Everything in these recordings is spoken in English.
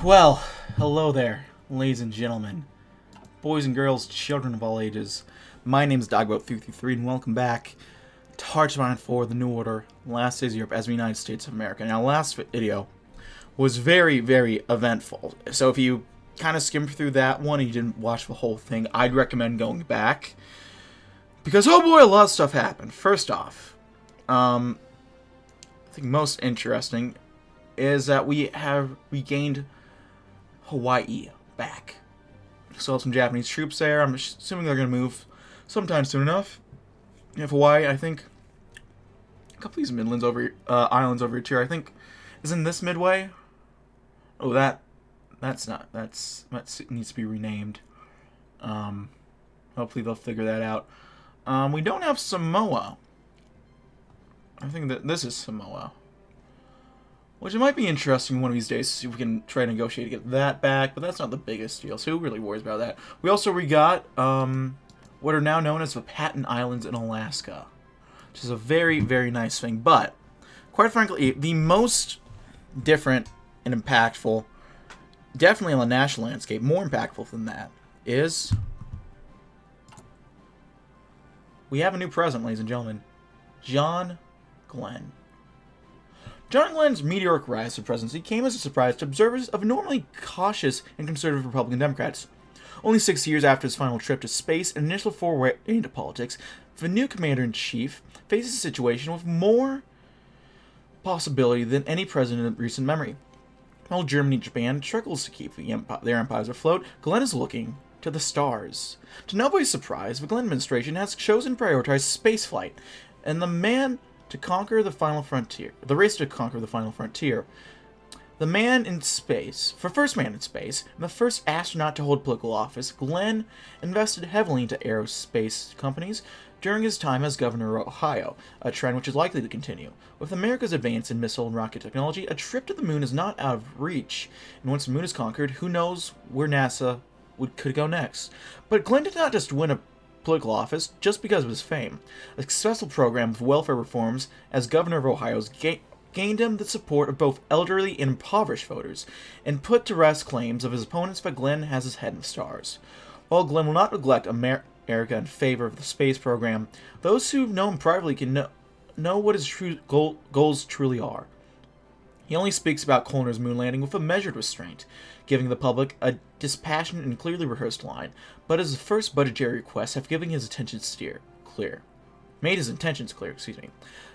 Well, hello there, ladies and gentlemen, boys and girls, children of all ages. My name is DB333, and welcome back to Heartland for the New Order, Last Days of Europe as the United States of America. Now, last video was very, very eventful, so if you kind of skimmed through that one and you didn't watch the whole thing, I'd recommend going back, because, oh boy, a lot of stuff happened. First off, I think most interesting is that we have regained Hawaii back. Still have some Japanese troops there. I'm assuming they're going to move sometime soon enough. You have Hawaii, I think. A couple of these islands over here, I think, is in this midway. Oh, that needs to be renamed. Hopefully they'll figure that out. We don't have Samoa. I think that this is Samoa. Which it might be interesting one of these days to see if we can try to negotiate to get that back, but that's not the biggest deal, so who really worries about that? We also got what are now known as the Patton Islands in Alaska, which is a very, very nice thing, but quite frankly, the most different and impactful, definitely on the national landscape, more impactful than that, is we have a new president, ladies and gentlemen, John Glenn. John Glenn's meteoric rise to presidency came as a surprise to observers of normally cautious and conservative Republican Democrats. Only 6 years after his final trip to space and initial foray into politics, the new commander-in-chief faces a situation with more possibility than any president in recent memory. While Germany and Japan struggles to keep their empires afloat, Glenn is looking to the stars. To nobody's surprise, the Glenn administration has chosen to prioritize spaceflight, and the race to conquer the final frontier. The man in space, for first man in space, and the first astronaut to hold political office, Glenn invested heavily into aerospace companies during his time as governor of Ohio, a trend which is likely to continue. With America's advance in missile and rocket technology, a trip to the moon is not out of reach, and once the moon is conquered, who knows where NASA could go next. But Glenn did not just win a political office just because of his fame. A successful program of welfare reforms as governor of Ohio gained him the support of both elderly and impoverished voters, and put to rest claims of his opponents that Glenn has his head in the stars. While Glenn will not neglect America in favor of the space program, those who know him privately can know what his true goals truly are. He only speaks about Colner's moon landing with a measured restraint, giving the public a dispassionate and clearly rehearsed line, but his first budgetary requests have given his intentions clear.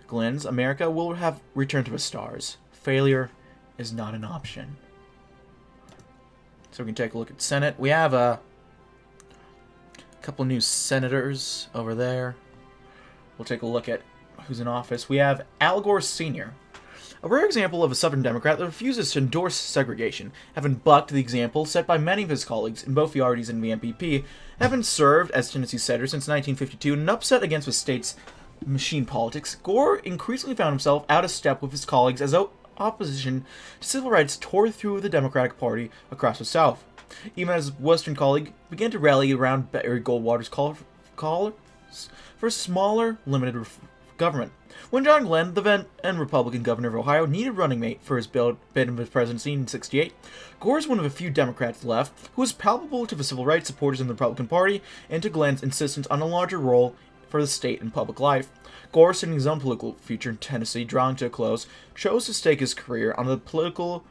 Glenn's America will have returned to the stars. Failure is not an option. So we can take a look at Senate. We have a couple new senators over there. We'll take a look at who's in office. We have Al Gore Sr., a rare example of a Southern Democrat that refuses to endorse segregation, having bucked the example set by many of his colleagues in both the RDs and the MPP, having served as Tennessee senator since 1952 and upset against the state's machine politics. Gore increasingly found himself out of step with his colleagues as opposition to civil rights tore through the Democratic Party across the South. Even as his Western colleague began to rally around Barry Goldwater's calls for a smaller, limited government. When John Glenn, the then Republican governor of Ohio, needed a running mate for his bid in the presidency in 1968, Gore is one of the few Democrats left who was palpable to the civil rights supporters in the Republican Party and to Glenn's insistence on a larger role for the state in public life. Gore, seeing his own political future in Tennessee drawing to a close, chose to stake his career on the political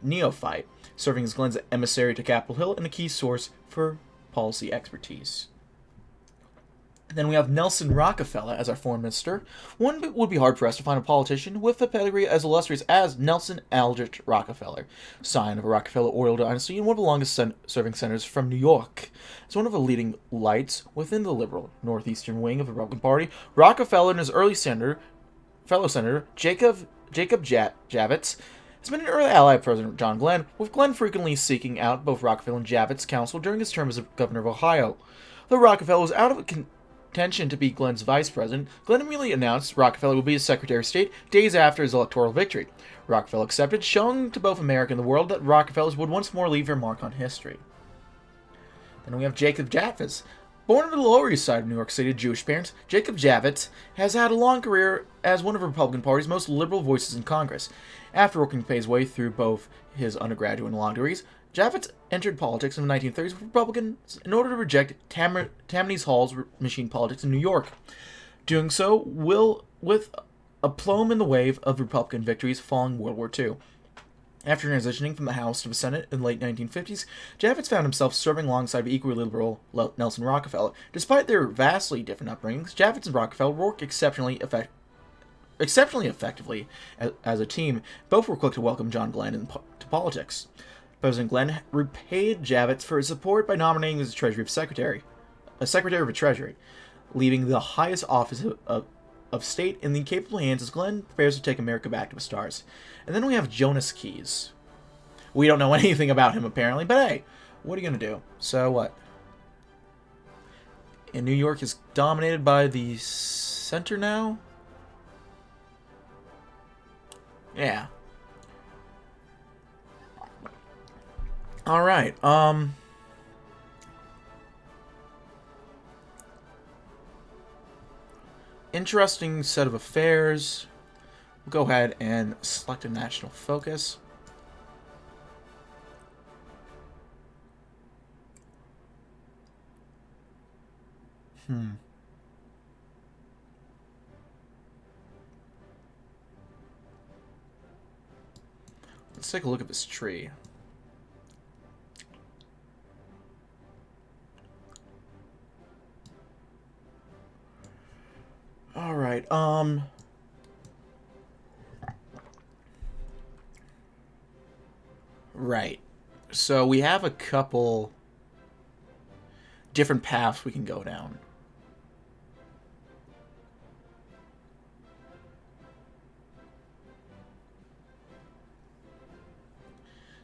neophyte, serving as Glenn's emissary to Capitol Hill and a key source for policy expertise. Then we have Nelson Rockefeller as our foreign minister. One would be hard-pressed to find a politician with a pedigree as illustrious as Nelson Aldrich Rockefeller, scion of a Rockefeller oil dynasty and one of the longest-serving senators from New York. As one of the leading lights within the liberal northeastern wing of the Republican Party, Rockefeller and his early fellow senator, Jacob Javits, has been an early ally of President John Glenn, with Glenn frequently seeking out both Rockefeller and Javits' counsel during his term as governor of Ohio. Though Rockefeller was out of intention to be Glenn's vice president, Glenn immediately announced Rockefeller would be his Secretary of State days after his electoral victory. Rockefeller accepted, showing to both America and the world that Rockefellers would once more leave their mark on history. Then we have Jacob Javits, Born on the Lower East Side of New York City to Jewish parents, Jacob Javits has had a long career as one of the Republican Party's most liberal voices in Congress. After working his way through both his undergraduate and law degrees, Javits entered politics in the 1930s with Republicans in order to reject Tammany Hall's machine politics in New York. Doing so with a plumb in the wave of Republican victories following World War II. After transitioning from the House to the Senate in the late 1950s, Javits found himself serving alongside the equally liberal Nelson Rockefeller. Despite their vastly different upbringings, Javits and Rockefeller worked exceptionally effectively as a team. Both were quick to welcome John Glenn into politics. President Glenn repaid Javits for his support by nominating him as Secretary of the Treasury, leaving the highest office of state in the capable hands as Glenn prepares to take America back to the stars. And then we have Jonas Keys. We don't know anything about him, apparently, but hey, what are you going to do? So what? And New York is dominated by the center now? Yeah. Alright, interesting set of affairs. We'll go ahead and select a national focus. Let's take a look at this tree. Alright, right. So we have a couple different paths we can go down.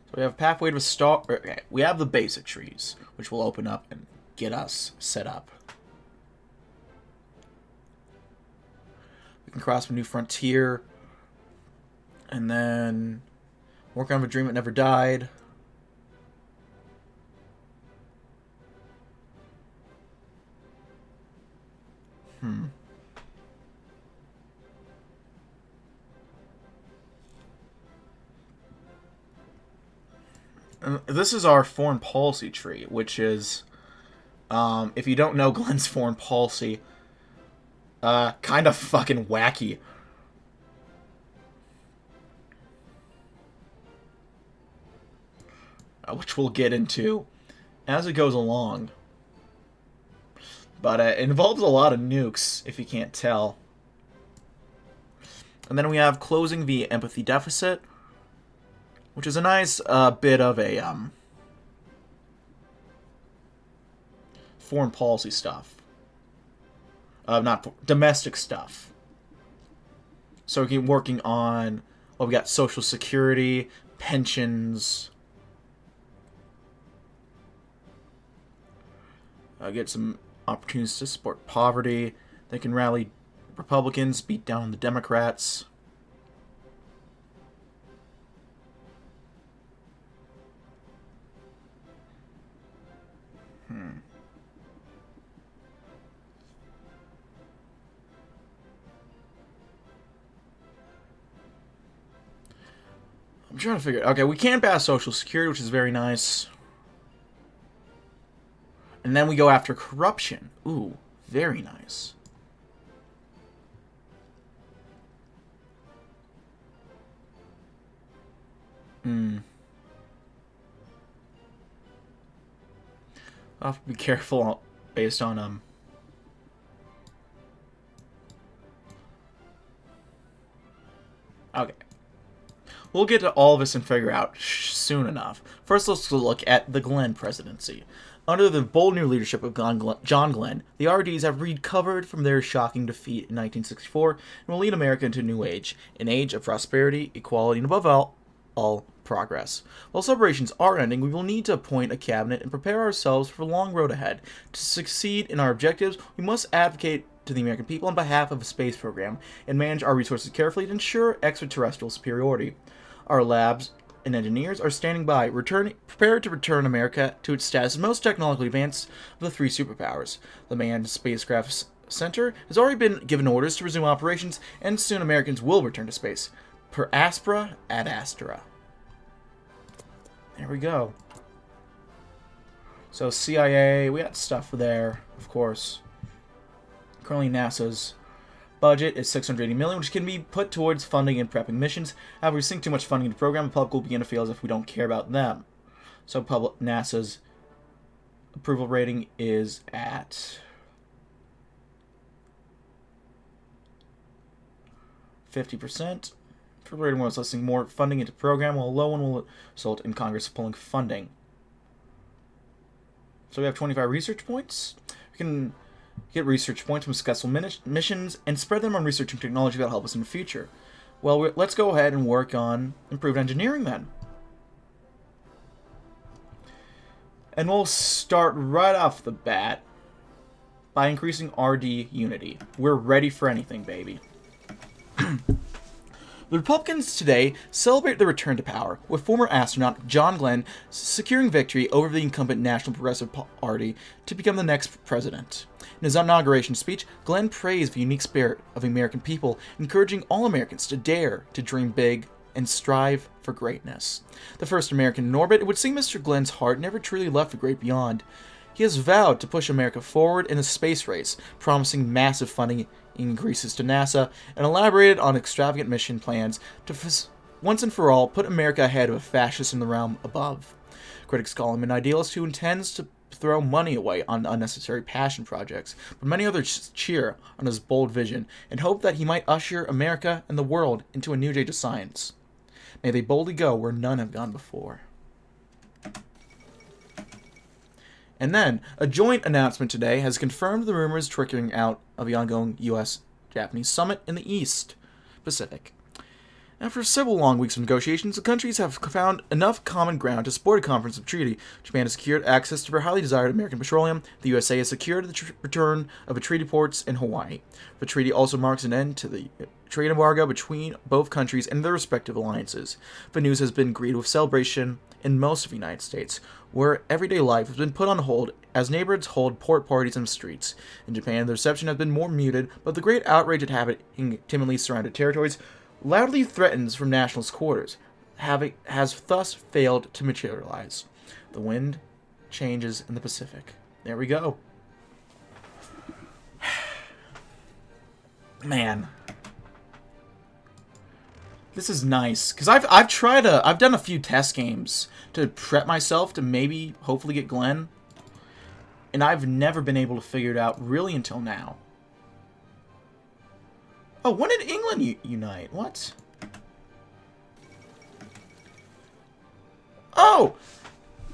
So we have a pathway to a star. Okay, we have the basic trees, which will open up and get us set up. We can cross a new frontier, and then work on a dream that never died. And this is our foreign policy tree, which is, if you don't know Glenn's foreign policy, kind of fucking wacky. Which we'll get into as it goes along. But it involves a lot of nukes, if you can't tell. And then we have closing the empathy deficit, which is a nice bit of a foreign policy stuff. Not domestic stuff. So we keep working on, well, we got Social Security, pensions. Get some opportunities to support poverty. They can rally Republicans, beat down the Democrats. I'm trying to figure it. Okay, we can pass Social Security, which is very nice. And then we go after corruption. Ooh, very nice. I'll have to be careful based on Okay. We'll get to all this and figure out soon enough. First, let's look at the Glenn presidency. Under the bold new leadership of John Glenn, the RDs have recovered from their shocking defeat in 1964 and will lead America into a new age, an age of prosperity, equality, and above all progress. While celebrations are ending, we will need to appoint a cabinet and prepare ourselves for the long road ahead. To succeed in our objectives, we must advocate to the American people on behalf of a space program and manage our resources carefully to ensure extraterrestrial superiority. Our labs and engineers are standing by, prepared to return America to its status as most technologically advanced of the three superpowers. The Manned Spacecraft Center has already been given orders to resume operations, and soon Americans will return to space. Per aspera ad astra. There we go. So CIA, we got stuff there, of course. Currently NASA's budget is $680 million, which can be put towards funding and prepping missions. However, we sink too much funding into the program, the public will begin to feel as if we don't care about them. So NASA's approval rating is at 50%. Approval rating was listing more funding into the program, while a low one will result in Congress pulling funding. So we have 25 research points. We can get research points from successful missions and spread them on research and technology that will help us in the future. Well, let's go ahead and work on improved engineering then. And we'll start right off the bat by increasing RD unity. We're ready for anything, baby. The Republicans today celebrate their return to power, with former astronaut John Glenn securing victory over the incumbent National Progressive Party to become the next president. In his inauguration speech, Glenn praised the unique spirit of the American people, encouraging all Americans to dare to dream big and strive for greatness. The first American in orbit, it would seem Mr. Glenn's heart never truly left the great beyond. He has vowed to push America forward in the space race, promising massive funding increases to NASA, and elaborated on extravagant mission plans to once and for all put America ahead of a fascist in the realm above. Critics call him an idealist who intends to throw money away on unnecessary passion projects, but many others cheer on his bold vision and hope that he might usher America and the world into a new age of science. May they boldly go where none have gone before. And then, a joint announcement today has confirmed the rumors trickling out of the ongoing U.S.-Japanese summit in the East Pacific. After several long weeks of negotiations, the countries have found enough common ground to support a comprehensive treaty. Japan has secured access to their highly desired American petroleum. The USA has secured the return of the treaty ports in Hawaii. The treaty also marks an end to the trade embargo between both countries and their respective alliances. The news has been greeted with celebration in most of the United States, where everyday life has been put on hold as neighborhoods hold port parties in the streets. In Japan, the reception has been more muted, but the great outrage at happening timidly surrounded territories loudly threatens from nationalist quarters, has thus failed to materialize. The wind changes in the Pacific. There we go. Man. This is nice, because I've done a few test games to prep myself to maybe, hopefully get Glenn, and I've never been able to figure it out really until now. Oh, when did England unite? What? Oh!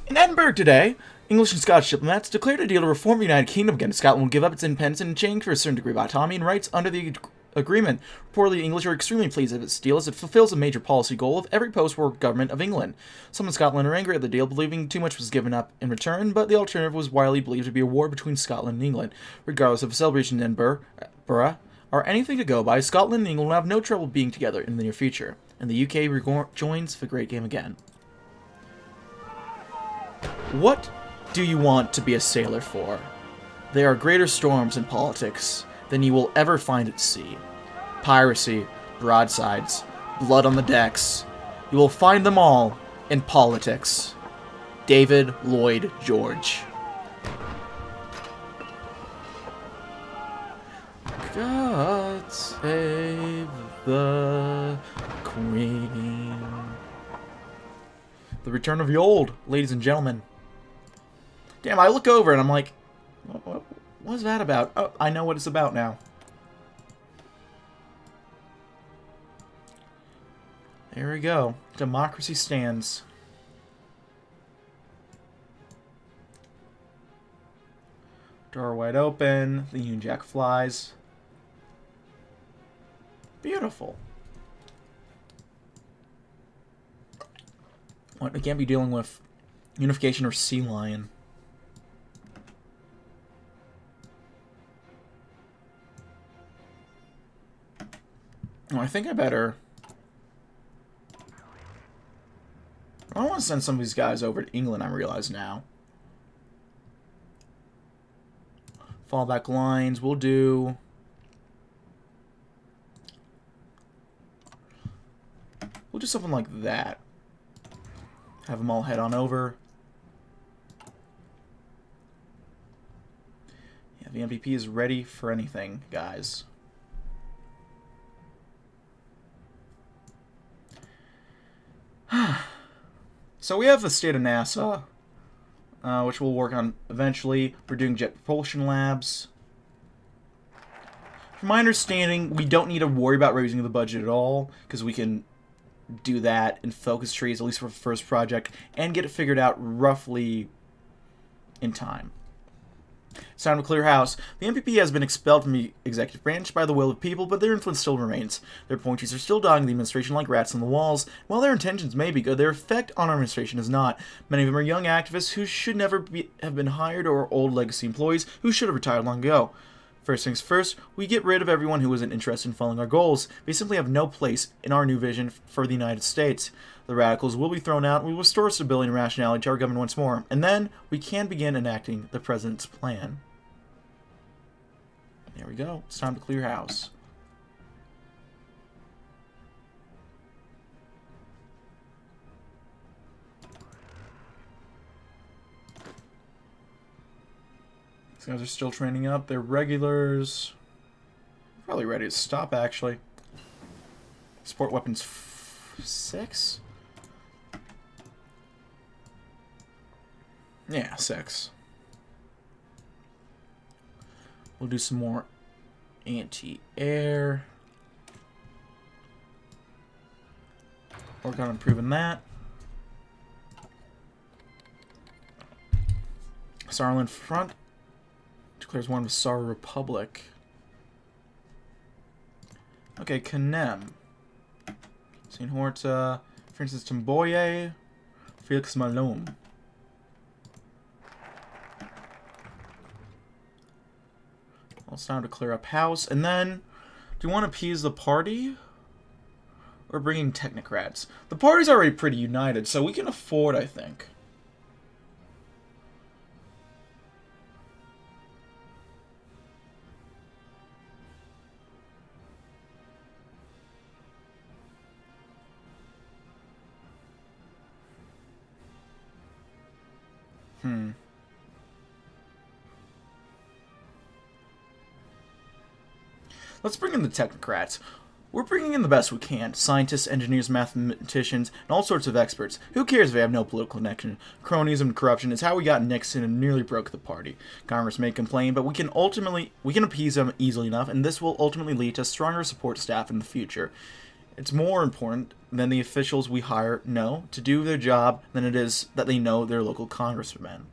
In Edinburgh today, English and Scottish diplomats declared a deal to reform the United Kingdom again. Scotland will give up its independence in exchange for a certain degree of autonomy and rights under the agreement. Reportedly, the English are extremely pleased with this deal as it fulfills a major policy goal of every post-war government of England. Some in Scotland are angry at the deal, believing too much was given up in return, but the alternative was widely believed to be a war between Scotland and England. Regardless of the celebration in Edinburgh, or anything to go by, Scotland and England will have no trouble being together in the near future, and the UK rejoins the great game again. What do you want to be a sailor for? There are greater storms in politics than you will ever find at sea. Piracy, broadsides, blood on the decks. You will find them all in politics. David Lloyd George. God save the Queen. The return of the old, ladies and gentlemen. Damn, I look over and I'm like, what was that about? Oh, I know what it's about now. There we go. Democracy stands. Door wide open. The Union Jack flies. Beautiful. What, we can't be dealing with unification or sea lion. Oh, I think I better... I want to send some of these guys over to England, I realize now. Fallback lines, we'll do... We'll do something like that. Have them all head on over. Yeah, the MVP is ready for anything, guys. So we have the state of NASA, which we'll work on eventually. We're doing jet propulsion labs. From my understanding, we don't need to worry about raising the budget at all, because we can do that in focus trees, at least for the first project, and get it figured out roughly in time. It's time to clear house. The NPP has been expelled from the executive branch by the will of people, but their influence still remains. Their appointees are still dogging the administration like rats on the walls. While their intentions may be good, their effect on our administration is not. Many of them are young activists who should never have been hired, or old legacy employees who should have retired long ago. First things first, we get rid of everyone who isn't interested in following our goals. They simply have no place in our new vision for the United States. The radicals will be thrown out, and we will restore stability and rationality to our government once more. And then, we can begin enacting the president's plan. There we go. It's time to clear house. These guys are still training up. They're regulars. Probably ready to stop, actually. Sport weapons 6? Yeah, 6. We'll do some more anti-air. Work on improving that. Saarland Front declares war on the Saar Republic. Okay, Canem. St. Horta, Francis Timboye, Felix Malone. Well, it's time to clear up house. And then, do you want to appease the party? Or bringing technocrats? The party's already pretty united, so we can afford, I think. Let's bring in the technocrats. We're bringing in the best we can. Scientists, engineers, mathematicians, and all sorts of experts. Who cares if they have no political connection? Cronyism and corruption is how we got Nixon and nearly broke the party. Congress may complain, but we can appease them easily enough, and this will ultimately lead to stronger support staff in the future. It's more important than the officials we hire know to do their job than it is that they know their local congressmen.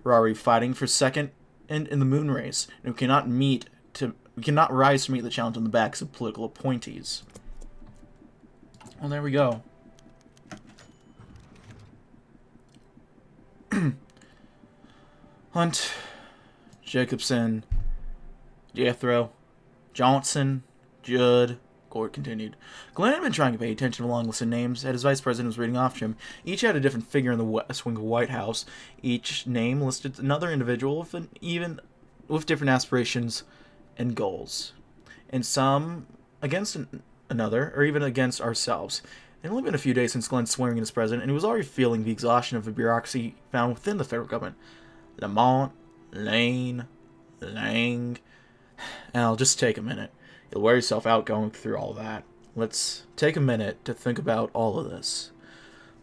We're already fighting for second in the moon race, and we cannot rise to meet the challenge on the backs of political appointees. Well, there we go. Hunt, Jacobson, Jethro, Johnson, Judd. Gore continued. Glenn had been trying to pay attention to long list of names that his vice president was reading off to him. Each had a different figure in the West Wing of the White House. Each name listed another individual with different aspirations and goals, and some against another, or even against ourselves. It had only been a few days since Glenn's swearing in as president, and he was already feeling the exhaustion of the bureaucracy found within the federal government. Lamont, Lane, Lang. Al, just take a minute. You'll wear yourself out going through all that. Let's take a minute to think about all of this.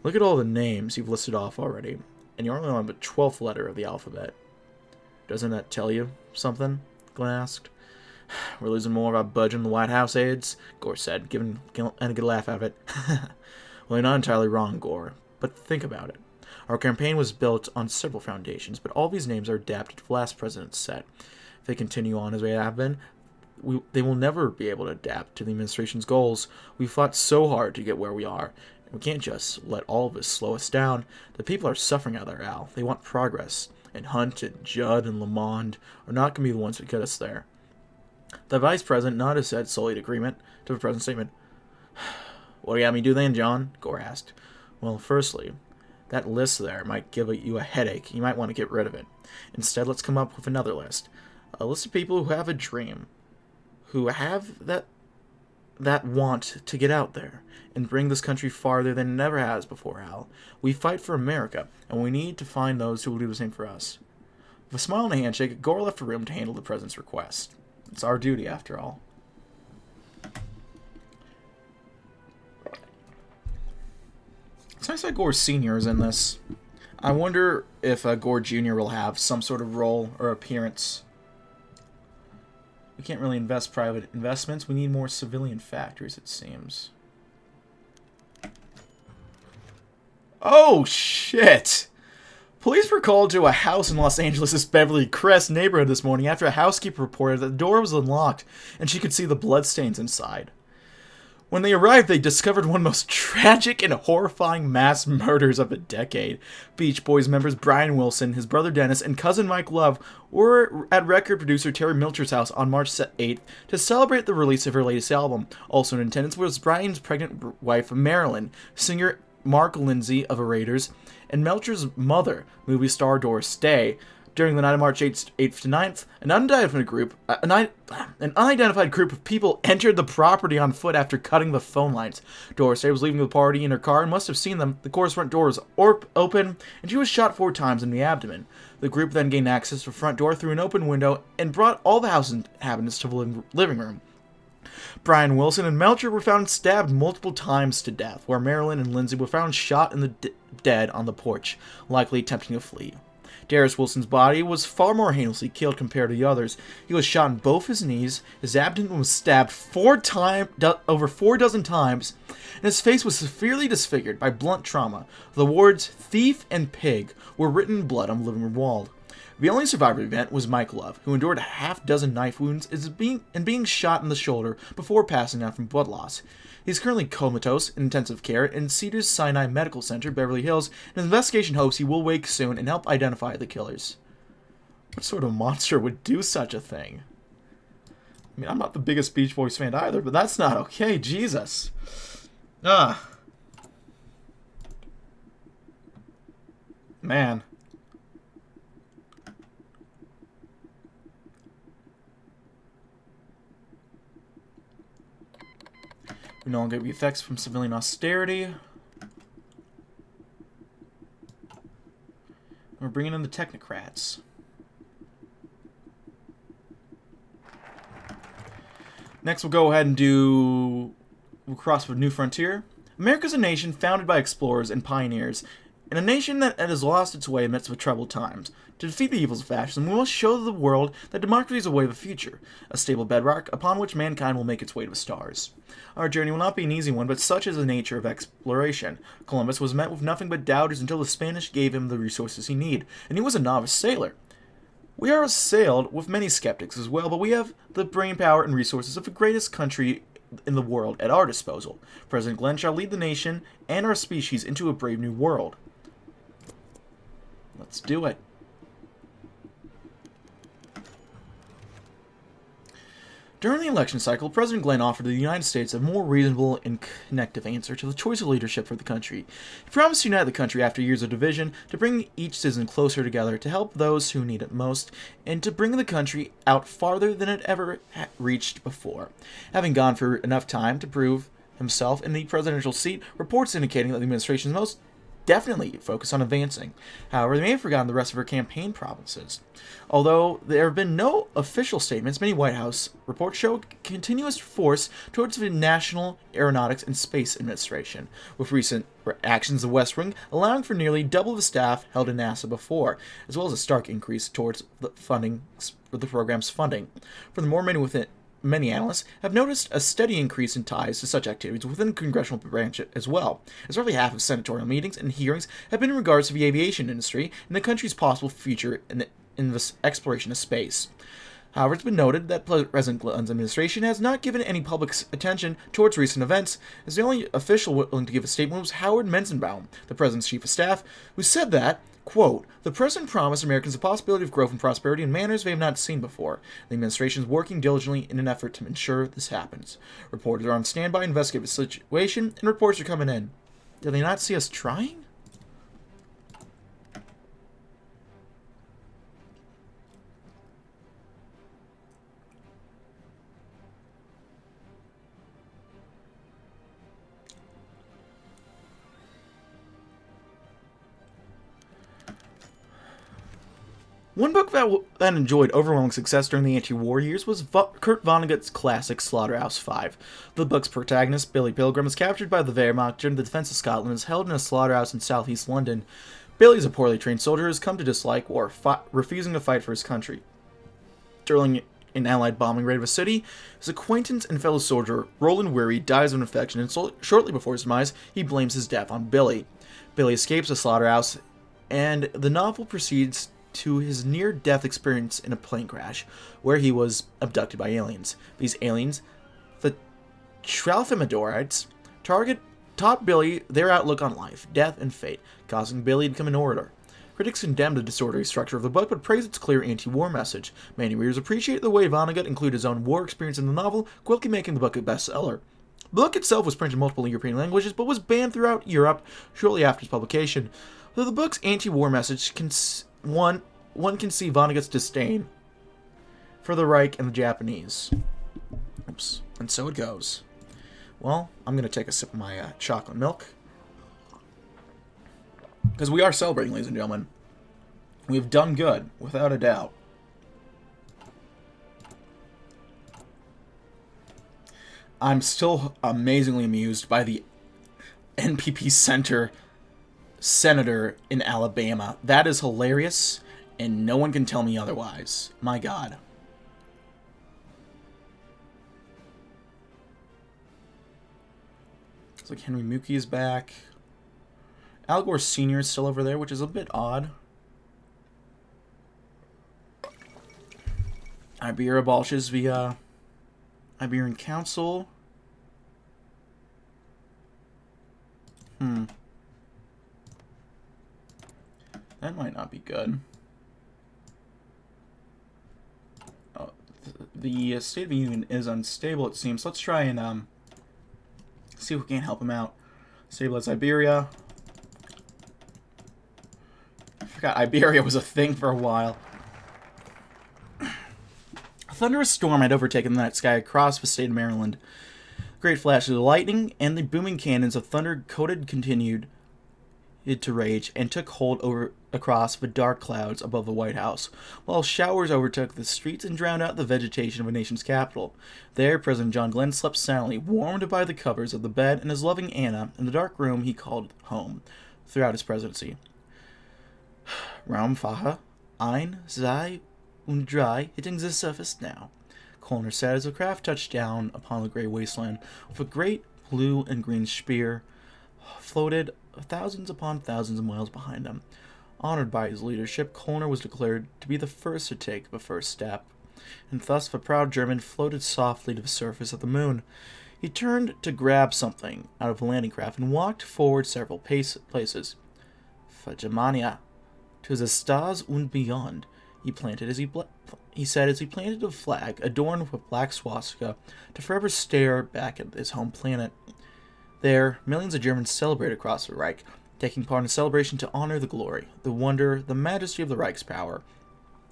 Look at all the names you've listed off already, and you're only on the 12th letter of the alphabet. Doesn't that tell you something? Glenn asked. We're losing more of our budget in the White House aides, Gore said, giving a good laugh out of it. Well, you're not entirely wrong, Gore, but think about it. Our campaign was built on several foundations, but all these names are adapted to the last president's set. If they continue on as they have been, they will never be able to adapt to the administration's goals. We fought so hard to get where we are, and we can't just let all of this slow us down. The people are suffering out there, Al. They want progress, and Hunt and Judd and Lamond are not going to be the ones that get us there. The vice president nodded his head solely in agreement to the president's statement. What do you have me do then, John? Gore asked. Well, firstly, That list there might give you a headache. You might want to get rid of it. Instead, let's come up with another list. A list of people who have a dream, who have that want to get out there and bring this country farther than it ever has before, Al. We fight for America, and we need to find those who will do the same for us. With a smile and a handshake, Gore left the room to handle the president's request. It's our duty, after all. It's nice that Gore Sr. is in this. I wonder if Gore Jr. will have some sort of role or appearance. We can't really invest private investments. We need more civilian factories, it seems. Oh, shit! Police were called to a house in Los Angeles' Beverly Crest neighborhood this morning after a housekeeper reported that the door was unlocked and she could see the bloodstains inside. When they arrived, they discovered one of the most tragic and horrifying mass murders of a decade. Beach Boys members Brian Wilson, his brother Dennis, and cousin Mike Love were at record producer Terry Milcher's house on March 8th to celebrate the release of her latest album. Also in attendance was Brian's pregnant wife, Marilyn, singer Mark Lindsay of the Raiders, and Melcher's mother, movie star Doris Day. During the night of March 8th to 9th, an unidentified group of people entered the property on foot after cutting the phone lines. Doris Day was leaving the party in her car and must have seen them. The car's front door was open, and she was shot 4 times in the abdomen. The group then gained access to the front door through an open window and brought all the house inhabitants to the living room. Brian Wilson and Melcher were found stabbed multiple times to death, where Marilyn and Lindsay were found shot in the dead on the porch, likely attempting to flee. Darius Wilson's body was far more heinously killed compared to the others. He was shot in both his knees, his abdomen was stabbed over 4 dozen times, and his face was severely disfigured by blunt trauma. The words "thief" and "pig" were written in blood on the living room wall. The only survivor of the event was Mike Love, who endured a half-dozen knife wounds and being shot in the shoulder before passing out from blood loss. He's currently comatose in intensive care in Cedars-Sinai Medical Center, Beverly Hills, and his investigation hopes he will wake soon and help identify the killers. What sort of monster would do such a thing? I mean, I'm not the biggest Beach Boys fan either, but that's not okay. Jesus. Man. We no longer get the effects from civilian austerity. We're bringing in the technocrats. Next, we'll go ahead and we'll cross with New Frontier. America's a nation founded by explorers and pioneers, and a nation that has lost its way amidst the troubled times. To defeat the evils of fascism, we must show the world that democracy is the way of the future, a stable bedrock upon which mankind will make its way to the stars. Our journey will not be an easy one, but such is the nature of exploration. Columbus was met with nothing but doubters until the Spanish gave him the resources he needed, and he was a novice sailor. We are assailed with many skeptics as well, but we have the brain power and resources of the greatest country in the world at our disposal. President Glenn shall lead the nation and our species into a brave new world. Let's do it. During the election cycle, President Glenn offered the United States a more reasonable and connective answer to the choice of leadership for the country. He promised to unite the country after years of division, to bring each citizen closer together, to help those who need it most, and to bring the country out farther than it ever reached before. Having gone for enough time to prove himself in the presidential seat, reports indicating that the administration is most definitely focused on advancing. However, they may have forgotten the rest of her campaign promises. Although there have been no official statements, many White House reports show continuous force towards the National Aeronautics and Space Administration, with recent actions of the West Wing allowing for nearly double the staff held in NASA before, as well as a stark increase towards the program's funding. Furthermore, many analysts have noticed a steady increase in ties to such activities within the congressional branch as well, as roughly half of senatorial meetings and hearings have been in regards to the aviation industry and the country's possible future in this exploration of space. However, it's been noted that President Glenn's administration has not given any public attention towards recent events, as the only official willing to give a statement was Howard Menzenbaum, the president's chief of staff, who said that, quote, "The president promised Americans the possibility of growth and prosperity in manners they have not seen before. The administration is working diligently in an effort to ensure this happens. Reporters are on standby to investigate the situation, and reports are coming in." Do they not see us trying? One book that enjoyed overwhelming success during the anti-war years was Kurt Vonnegut's classic Slaughterhouse-5. The book's protagonist, Billy Pilgrim, is captured by the Wehrmacht during the defense of Scotland and is held in a slaughterhouse in southeast London. Billy is a poorly trained soldier who has come to dislike war, refusing to fight for his country. During an Allied bombing raid of a city, his acquaintance and fellow soldier, Roland Weary, dies of an infection, and shortly before his demise, he blames his death on Billy. Billy escapes the slaughterhouse, and the novel proceeds to his near-death experience in a plane crash, where he was abducted by aliens. These aliens, the Tralfamadorites, taught Billy their outlook on life, death, and fate, causing Billy to become an orator. Critics condemned the disorderly structure of the book, but praised its clear anti-war message. Many readers appreciated the way Vonnegut included his own war experience in the novel, quickly making the book a bestseller. The book itself was printed in multiple European languages, but was banned throughout Europe shortly after its publication. Though the book's anti-war message one can see Vonnegut's disdain for the Reich and the Japanese. Oops. And so it goes. Well, I'm going to take a sip of my chocolate milk. Because we are celebrating, ladies and gentlemen. We've done good, without a doubt. I'm still amazingly amused by the NPP senator in Alabama. That is hilarious, and no one can tell me otherwise. My God. It's like Henry Mookie is back. Al Gore Sr. is still over there, which is a bit odd. Iberia abolishes via Iberian Council. That might not be good. Oh, the State of the Union is unstable, it seems. Let's try and see if we can't help him out. Stabilize Iberia. I forgot Iberia was a thing for a while. A thunderous storm had overtaken the night sky across the state of Maryland. Great flashes of lightning and the booming cannons of thunder continued to rage and took hold across the dark clouds above the White House, while showers overtook the streets and drowned out the vegetation of a nation's capital. There, President John Glenn slept soundly, warmed by the covers of the bed and his loving Anna in the dark room he called home throughout his presidency. Raum Fache, ein, zwei und drei, hitting the surface now, Colner said as the craft touched down upon the gray wasteland, with a great blue and green spear floated thousands upon thousands of miles behind them. Honored by his leadership, Colner was declared to be the first to take the first step, and thus the proud German floated softly to the surface of the moon. He turned to grab something out of the landing craft and walked forward several places. Germania, to the stars and beyond, he said as he planted a flag adorned with a black swastika to forever stare back at his home planet. There, millions of Germans celebrated across the Reich, taking part in a celebration to honor the glory, the wonder, the majesty of the Reich's power.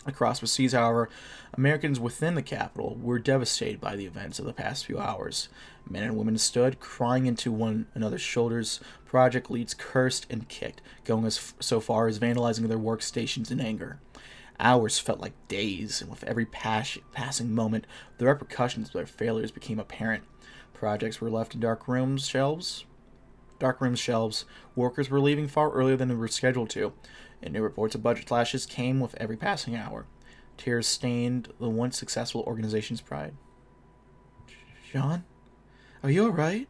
Across the seas, however, Americans within the capital were devastated by the events of the past few hours. Men and women stood, crying into one another's shoulders. Project leads cursed and kicked, going so far as vandalizing their workstations in anger. Hours felt like days, and with every passing moment, the repercussions of their failures became apparent. Projects were left in dark room shelves. Workers were leaving far earlier than they were scheduled to, and new reports of budget clashes came with every passing hour. Tears stained the once successful organization's pride. John, are you all right?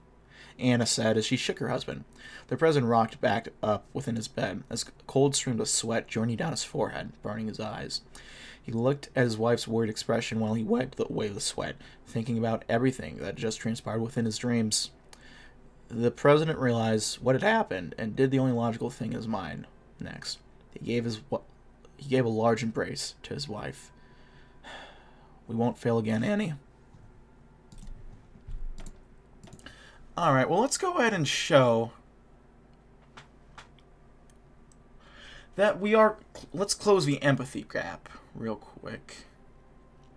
Anna said as she shook her husband. The president rocked back up within his bed as cold streams of sweat journeyed down his forehead, burning his eyes. He looked at his wife's worried expression while he wiped away the sweat, thinking about everything that had just transpired within his dreams. The president realized what had happened and did the only logical thing in his mind next. He gave a large embrace to his wife. We won't fail again, Annie. Alright, well, let's go ahead and show that we are... Let's close the empathy gap real quick.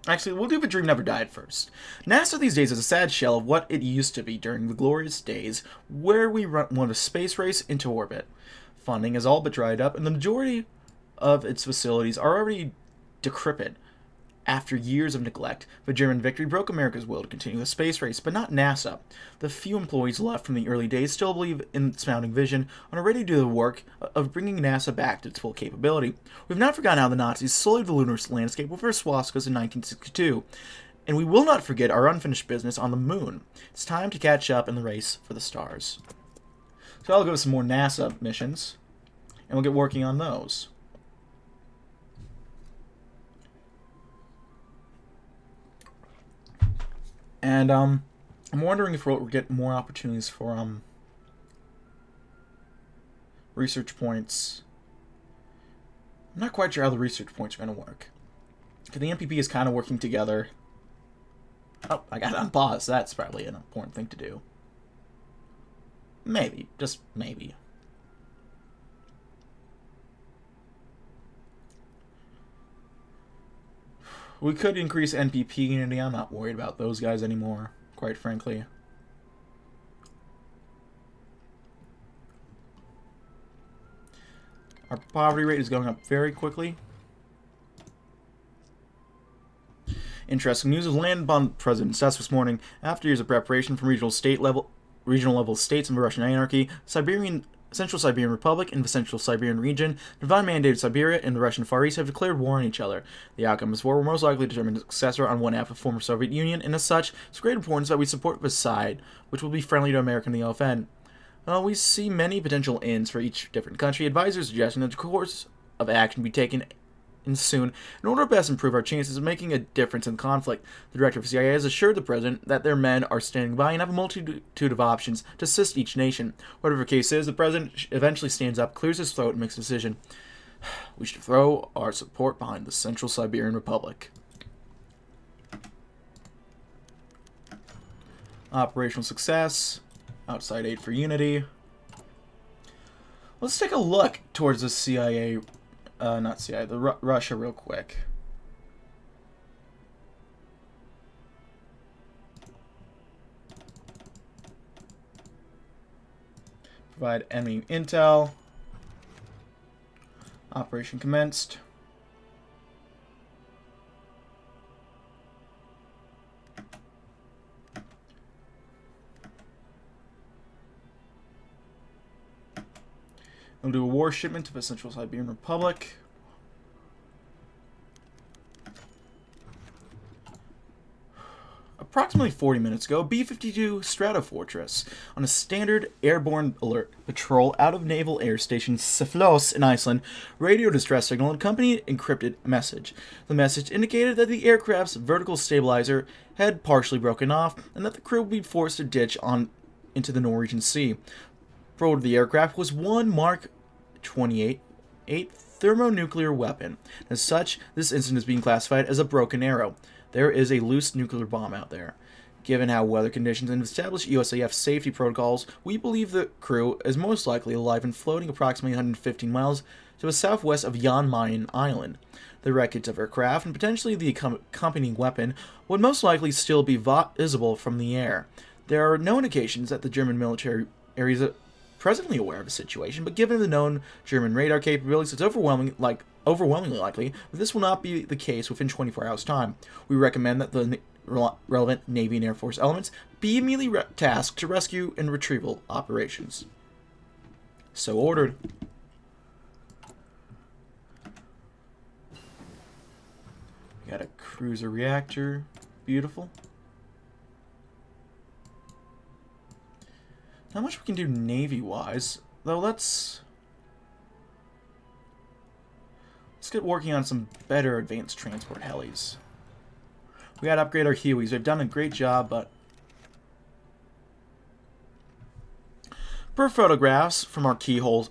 Actually, we'll do The Dream Never Died first. NASA these days is a sad shell of what it used to be during the glorious days where we won a space race into orbit. Funding has all but dried up, and the majority of its facilities are already decrepit. After years of neglect, the German victory broke America's will to continue the space race, but not NASA. The few employees left from the early days still believe in its founding vision and are ready to do the work of bringing NASA back to its full capability. We've not forgotten how the Nazis sullied the lunar landscape with their swastikas in 1962, and we will not forget our unfinished business on the moon. It's time to catch up in the race for the stars. So I'll go with some more NASA missions, and we'll get working on those. And I'm wondering if we'll get more opportunities for research points. I'm not quite sure how the research points are going to work. Because the MPP is kind of working together. Oh, I got it on pause. That's probably an important thing to do. Maybe. Just maybe. We could increase NPP unity. I'm not worried about those guys anymore, quite frankly. Our poverty rate is going up very quickly. Interesting news has landed upon President's desk this morning. After years of preparation from regional level states in the Russian anarchy, Central Siberian Republic and the Central Siberian region, Divine Mandated Siberia, and the Russian Far East have declared war on each other. The outcome of this war will most likely determine the successor on one half of the former Soviet Union, and as such, it's of great importance that we support the side which will be friendly to America and the OFN. We see many potential ends for each different country. Advisors suggesting that the course of action be taken in soon in order to best improve our chances of making a difference in the conflict. The director of the CIA has assured the president that their men are standing by and have a multitude of options to assist each nation. Whatever the case is, the president eventually stands up, clears his throat, and makes a decision. We should throw our support behind the Central Siberian Republic. Operational success. Outside aid for unity. Let's take a look towards the CIA, not CIA, the Russia real quick. Provide enemy intel. Operation commenced. We'll do a war shipment to the Central Siberian Republic. Approximately 40 minutes ago, B-52 Stratofortress, on a standard airborne alert patrol out of Naval Air Station Seflos in Iceland, radio distress signal and accompanied encrypted message. The message indicated that the aircraft's vertical stabilizer had partially broken off and that the crew would be forced to ditch on into the Norwegian Sea. Aboard the aircraft was one Mark 28 thermonuclear weapon. As such, this incident is being classified as a broken arrow. There is a loose nuclear bomb out there. Given how weather conditions and established USAF safety protocols, we believe the crew is most likely alive and floating approximately 115 miles to the southwest of Jan Mayen Island. The wreckage of aircraft and potentially the accompanying weapon would most likely still be visible from the air. There are no indications that the German military areas presently aware of the situation, but given the known German radar capabilities, it's overwhelmingly likely that this will not be the case within 24 hours' time. We recommend that the relevant Navy and Air Force elements be immediately tasked to rescue and retrieval operations. So ordered. We got a cruiser reactor. Beautiful. Not much we can do Navy-wise, though let's get working on some better advanced transport helis. We gotta upgrade our HoIs. They've done a great job, but per photographs from our keyhole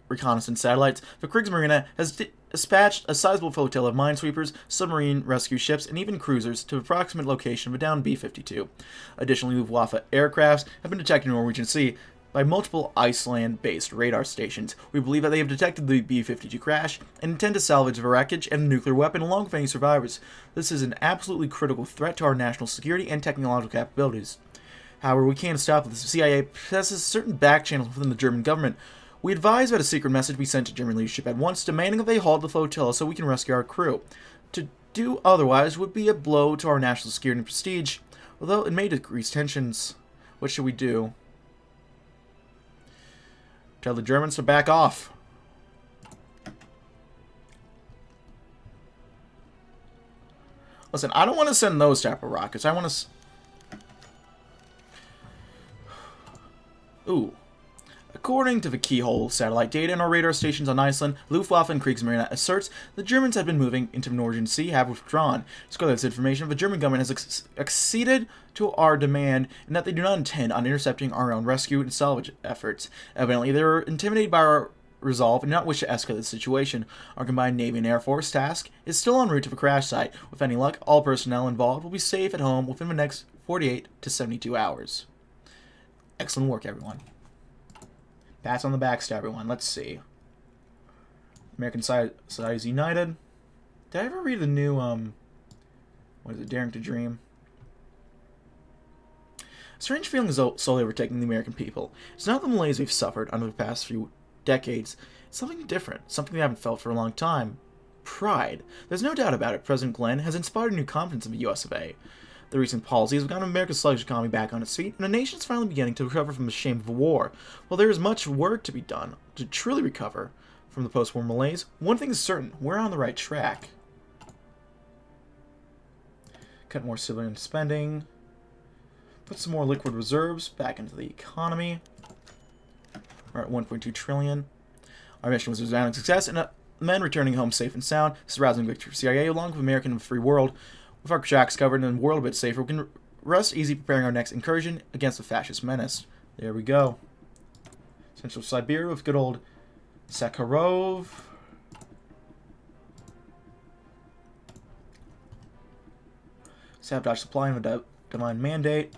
reconnaissance satellites, the Kriegsmarine has dispatched a sizable flotilla of minesweepers, submarine rescue ships, and even cruisers to the approximate location of a downed B-52. Additionally, Luftwaffe aircrafts have been detected in the Norwegian Sea by multiple Iceland-based radar stations. We believe that they have detected the B-52 crash and intend to salvage the wreckage and the nuclear weapon along with any survivors. This is an absolutely critical threat to our national security and technological capabilities. However, we can't stop this. The CIA possesses certain back channels within the German government. We advise that a secret message be sent to German leadership at once, demanding that they halt the flotilla so we can rescue our crew. To do otherwise would be a blow to our national security and prestige, although it may decrease tensions. What should we do? Tell the Germans to back off. Listen, I don't want to send those type of rockets. I want to... Ooh. According to the Keyhole satellite data in our radar stations on Iceland, Luftwaffe and Kriegsmarine asserts the Germans have been moving into the Northern Sea, have withdrawn. Discover this information, the German government has acceded to our demand and that they do not intend on intercepting our own rescue and salvage efforts. Evidently, they were intimidated by our resolve and do not wish to escalate the situation. Our combined Navy and Air Force task is still en route to the crash site. With any luck, all personnel involved will be safe at home within the next 48 to 72 hours. Excellent work, everyone. Pats on the backs to everyone. Let's see. American Societies United. Did I ever read the new, what is it, Daring to Dream? A strange feeling is slowly overtaking the American people. It's not the malaise we've suffered under the past few decades. It's something different, something we haven't felt for a long time. Pride. There's no doubt about it. President Glenn has inspired new confidence in the US of A. The recent policies have gotten America's sluggish economy back on its feet, and the nation is finally beginning to recover from the shame of the war. While there is much work to be done to truly recover from the post-war malaise, one thing is certain, we're on the right track. Cut more civilian spending. Put some more liquid reserves back into the economy. We're at 1.2 trillion. Our mission was a resounding success, and men returning home safe and sound. This is a rousing victory for CIA, along with American and the free world. With our tracks covered and the world a bit safer, we can rest easy preparing our next incursion against the fascist menace. There we go. Central Siberia with good old Sakharov. Sabotage supply and a divine mandate.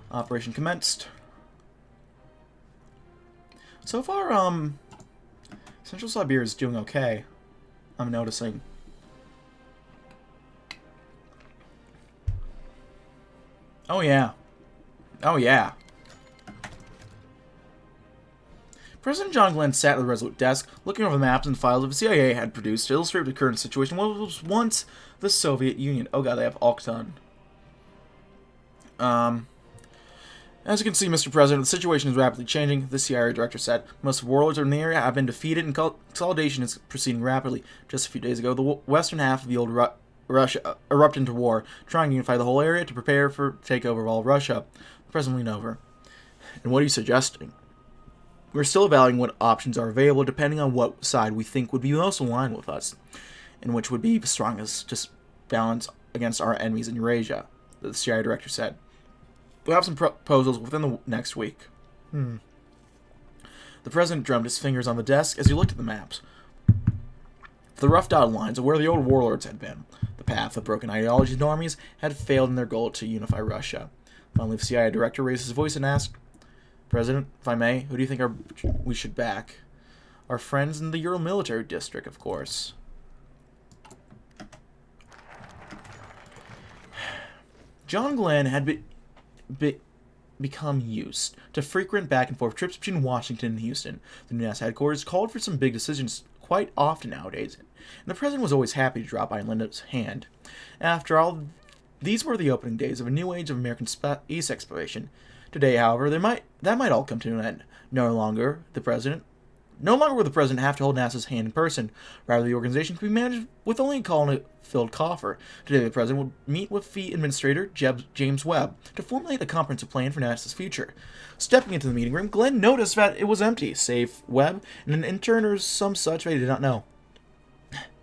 Operation commenced. So far, Central Siberia is doing okay. I'm noticing. Oh yeah. Oh yeah. President John Glenn sat at the Resolute desk, looking over the maps and files that the CIA had produced to illustrate the current situation what was once the Soviet Union. Oh god, they have Octon. As you can see, Mr. President, the situation is rapidly changing, the CIA director said. Most warlords in the area have been defeated and consolidation is proceeding rapidly. Just a few days ago, the western half of the old Russia erupted into war, trying to unify the whole area to prepare for takeover of all Russia. The president leaned over. And what are you suggesting? We're still evaluating what options are available depending on what side we think would be most aligned with us, and which would be the strongest to balance against our enemies in Eurasia, the CIA director said. We'll have some proposals within the next week. The president drummed his fingers on the desk as he looked at the maps. The rough dotted lines are where the old warlords had been. The path of broken ideologies and armies had failed in their goal to unify Russia. Finally, the CIA director raised his voice and asked, President, if I may, who do you think we should back? Our friends in the Ural Military District, of course. John Glenn had become used to frequent back-and-forth trips between Washington and Houston. The new NASA headquarters called for some big decisions quite often nowadays, and the president was always happy to drop by and lend his hand. After all, these were the opening days of a new age of American space exploration. Today, however, that might all come to an end. No longer will the president have to hold NASA's hand in person. Rather, the organization can be managed with only a call and a filled coffer. Today, the president will meet with the administrator, James Webb, to formulate a comprehensive plan for NASA's future. Stepping into the meeting room, Glenn noticed that it was empty, save Webb and an intern or some such that he did not know.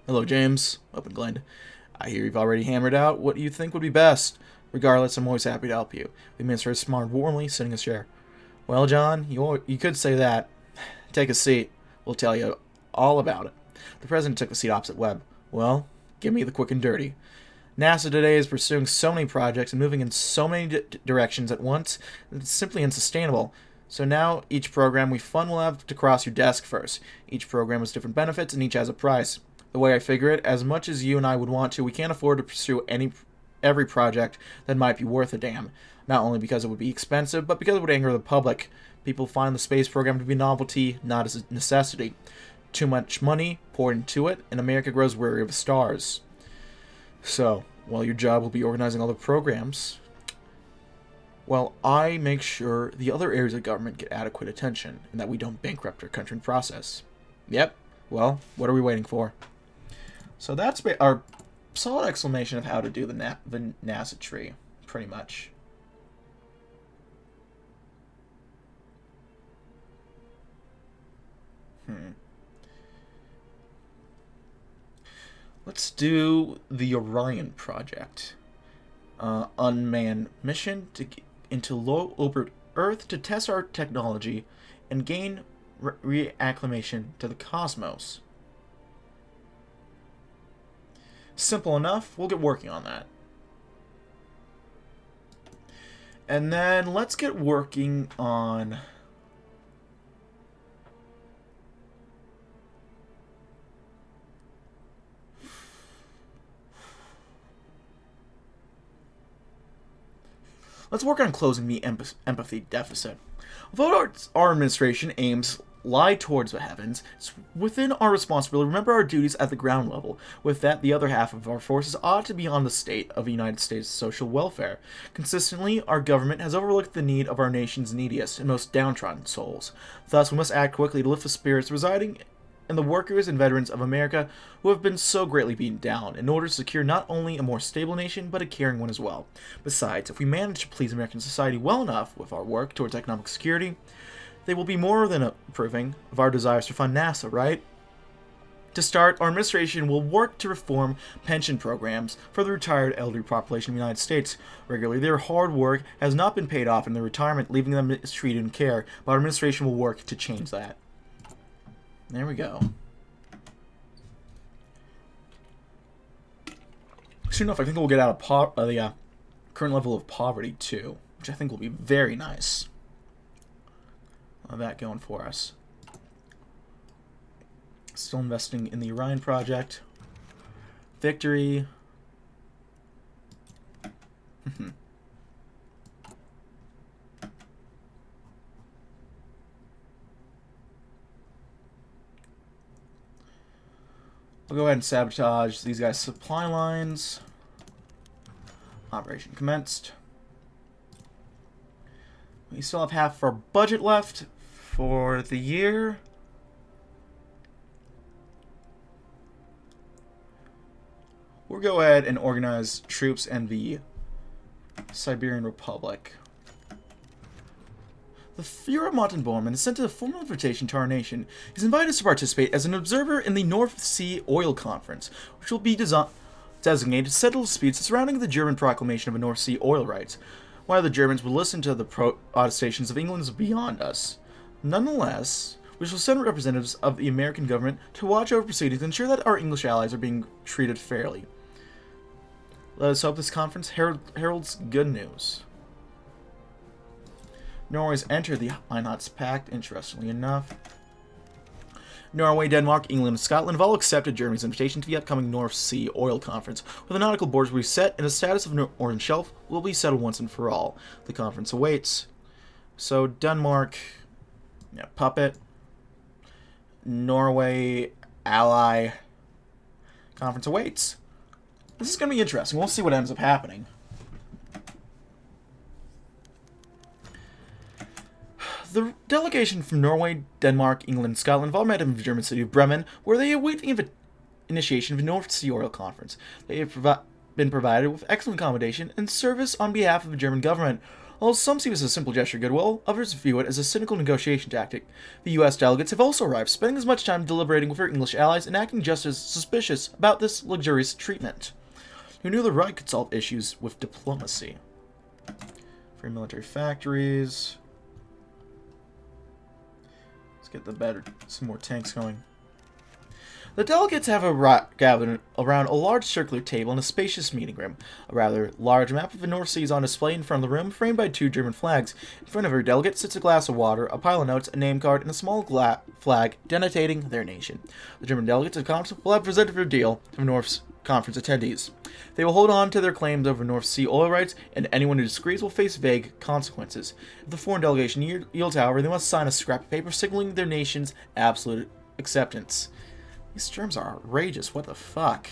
Hello, James, opened Glenn. I hear you've already hammered out what you think would be best. Regardless, I'm always happy to help you. The administrator smiled warmly, sitting in his chair. Well, John, you could say that. Take a seat. We'll tell you all about it. The president took the seat opposite Webb. Well, give me the quick and dirty. NASA today is pursuing so many projects and moving in so many directions at once that it's simply unsustainable. So now each program we fund will have to cross your desk first. Each program has different benefits and each has a price. The way I figure it, as much as you and I would want to, we can't afford to pursue every project that might be worth a damn. Not only because it would be expensive, but because it would anger the public. People find the space program to be a novelty, not as a necessity. too much money poured into it, and America grows weary of stars. So, while your job will be organizing all the programs, well, I make sure the other areas of government get adequate attention, and that we don't bankrupt our country in the process. Yep, well, what are we waiting for? So that's our solid explanation of how to do the NASA tree, pretty much. Let's do the Orion project. Unmanned mission into low orbit Earth to test our technology and gain reacclimation to the cosmos. Simple enough. We'll get working on that. And then let's get working on... Let's work on closing the empathy deficit. Although our administration aims lie towards the heavens, it's within our responsibility to remember our duties at the ground level. With that, the other half of our forces ought to be on the state of the United States social welfare. Consistently, our government has overlooked the need of our nation's neediest and most downtrodden souls. Thus, we must act quickly to lift the spirits residing and the workers and veterans of America who have been so greatly beaten down, in order to secure not only a more stable nation, but a caring one as well. Besides, if we manage to please American society well enough with our work towards economic security, they will be more than approving of our desires to fund NASA, right? To start, our administration will work to reform pension programs for the retired elderly population of the United States. Regularly, their hard work has not been paid off in their retirement, leaving them mistreated in care, but our administration will work to change that. There we go. Soon enough, I think we'll get out of the current level of poverty, too, which I think will be very nice. That going for us. Still investing in the Orion project. Victory. We'll go ahead and sabotage these guys' supply lines. Operation commenced. We still have half of our budget left for the year. We'll go ahead and organize troops in the Siberian Republic. The Fuhrer of Montenbormann has sent a formal invitation to our nation. He's invited us to participate as an observer in the North Sea Oil Conference, which will be designated to settle disputes surrounding the German proclamation of a North Sea oil rights. Why the Germans would listen to the protestations of England is beyond us. Nonetheless, we shall send representatives of the American government to watch over proceedings and ensure that our English allies are being treated fairly. Let us hope this conference heralds good news. Norway's entered the Einheits Pact, interestingly enough. Norway, Denmark, England, and Scotland have all accepted Germany's invitation to the upcoming North Sea Oil Conference, where the nautical borders will be set and the status of the Northern Shelf will be settled once and for all. The conference awaits. So, Denmark, yeah, puppet. Norway, ally. Conference awaits. This is going to be interesting. We'll see what ends up happening. The delegation from Norway, Denmark, England, and Scotland have all met in the German city of Bremen, where they await the initiation of the North Sea Oil Conference. They have been provided with excellent accommodation and service on behalf of the German government. Although some see this as a simple gesture of goodwill, others view it as a cynical negotiation tactic. The U.S. delegates have also arrived, spending as much time deliberating with their English allies and acting just as suspicious about this luxurious treatment. Who knew the right could solve issues with diplomacy? Free military factories. Let's get some more tanks going. The delegates have gathered around a large circular table in a spacious meeting room. A rather large map of the North Sea is on display in front of the room, framed by 2 German flags. In front of every delegate sits a glass of water, a pile of notes, a name card, and a small flag denotating their nation. The German delegates of conference will have presented their deal to the North Conference attendees. They will hold on to their claims over North Sea oil rights, and anyone who disagrees will face vague consequences. If the foreign delegation yields, however, they must sign a scrap of paper signaling their nation's absolute acceptance. These terms are outrageous. What the fuck?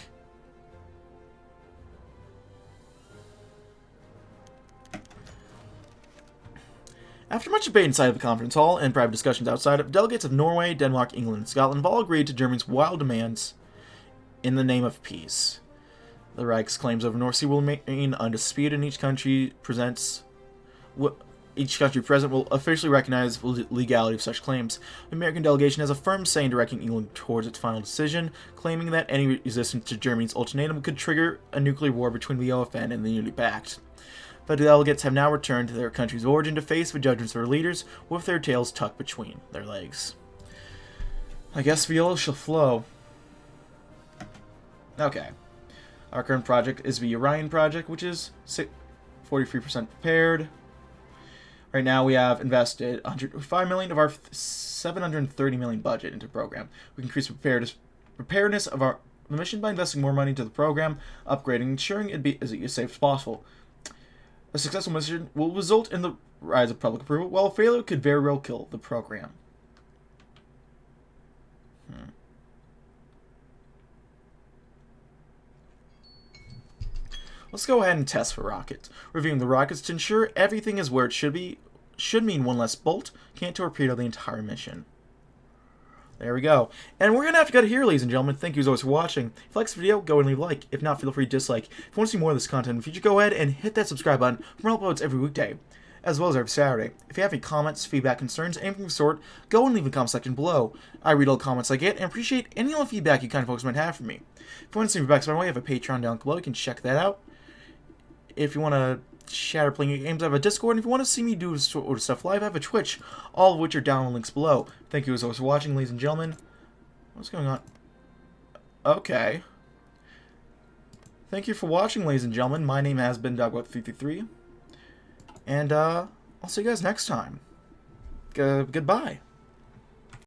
After much debate inside of the conference hall and private discussions outside of, delegates of Norway, Denmark, England, and Scotland have all agreed to Germany's wild demands in the name of peace. The Reich's claims over North Sea will remain undisputed, and each country present will officially recognize the legality of such claims. The American delegation has a firm say in directing England towards its final decision, claiming that any resistance to Germany's ultimatum could trigger a nuclear war between the OFN and the Unity Pact. But the delegates have now returned to their country's origin to face the judgments of their leaders with their tails tucked between their legs. I guess Viola shall flow. Okay. Our current project is the Orion project, which is 43% prepared. Right now we have invested $105 million of our $730 million budget into the program. We can increase preparedness of the mission by investing more money into the program, upgrading, ensuring it be as safe as possible. A successful mission will result in the rise of public approval, while a failure could very well kill the program. Let's go ahead and test for rockets. Reviewing the rockets to ensure everything is where it should be should mean one less bolt can't torpedo the entire mission. There we go. And we're going to have to cut it here, ladies and gentlemen. Thank you as always for watching. If you like this video, go and leave a like. If not, feel free to dislike. If you want to see more of this content in the future, go ahead and hit that subscribe button for more uploads every weekday, as well as every Saturday. If you have any comments, feedback, concerns, anything of the sort, go and leave in the comment section below. I read all the comments I get and appreciate any other feedback you kind of folks might have for me. If you want to see me back, by the way, I have a Patreon down below. You can check that out. If you want to chat or playing games, I have a Discord. And if you want to see me do stuff live, I have a Twitch, all of which are down in the links below. Thank you as always for watching, ladies and gentlemen. What's going on? Okay. Thank you for watching, ladies and gentlemen. My name has been DB333. And I'll see you guys next time. Goodbye.